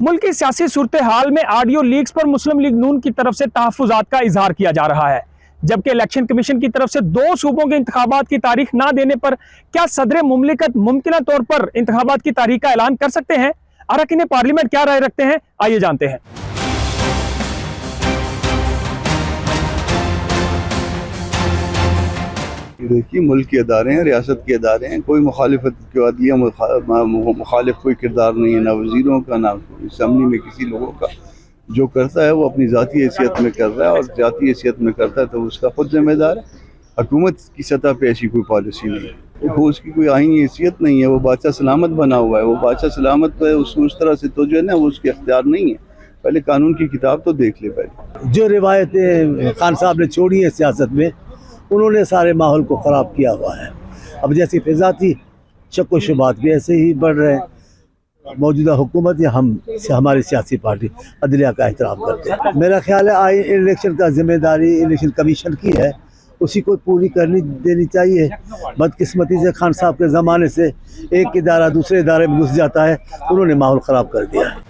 मुल्क की सियासी सूरत हाल में ऑडियो लीक्स पर मुस्लिम लीग नून की तरफ से तहफ्फुज़ात का इजहार किया जा रहा है, जबकि इलेक्शन कमीशन की तरफ से 2 सूबों के इंतखाबात की तारीख ना देने पर क्या सदर मुमलिकत मुमकिना तौर पर इंतखाबात की तारीख का ऐलान कर सकते हैं? अरकान पार्लियामेंट क्या राय रखते हैं, आइए जानते हैं। देखिए, मुल्क के अदारे हैं, रियासत के अदारे हैं, कोई मुखालिफत के अदलिया मुखालिफ कोई किरदार नहीं है, ना वज़ीरों का ना असम्बली में किसी लोगों का। जो करता है वो अपनी ज़ाती हैसियत में कर रहा है, और ज़ाती हैसियत में करता है तो उसका खुद जिम्मेदार है। हुकूमत की सतह पे ऐसी कोई पॉलिसी नहीं है, वो उसकी कोई आईनी हैसियत नहीं है। वो बादशाह सलामत बना हुआ है, वो बादशाह सलामत पे उस तरह से तो जो है ना वो उसके अख्तियार नहीं है। पहले कानून की किताब तो देख ले। पहले जो रिवायतें खान साहब ने छोड़ी है सियासत में, उन्होंने सारे माहौल को ख़राब किया हुआ है। अब जैसी फिजा थी, शक व शुबात भी ऐसे ही बढ़ रहे हैं। मौजूदा हुकूमत या हमारी सियासी पार्टी अदलिया का एहतराम करते हैं। मेरा ख्याल है इलेक्शन का जिम्मेदारी इलेक्शन कमीशन की है, उसी को पूरी करनी देनी चाहिए। बदकिस्मती से खान साहब के ज़माने से एक इदारा दूसरे इदारे में घुस जाता है, उन्होंने माहौल ख़राब कर दिया है।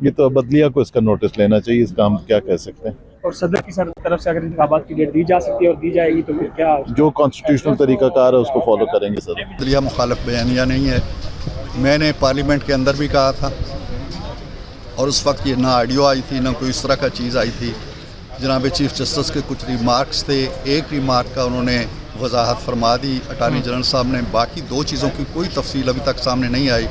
ये तो बदलिया को इसका नोटिस लेना चाहिए, इसका हम क्या कह सकते हैं। और सदर की तरफ से अगर इंतखाबात की डेट दी जा सकती है और दी जाएगी तो फिर क्या जो कॉन्स्टिट्यूशनल तरीकाकार है उसको फॉलो करेंगे सर। बदलिया मुखालिफ बयानिया नहीं है। मैंने पार्लियामेंट के अंदर भी कहा था, और उस वक्त ये ना ऑडियो आई थी ना कोई इस तरह का चीज़ आई थी। जनाब चीफ जस्टिस के कुछ रिमार्क्स थे, एक रिमार्क का उन्होंने वजाहत फरमा दी अटार्नी जनरल साहब ने, बाकी 2 चीज़ों की कोई तफसील अभी तक सामने नहीं आई।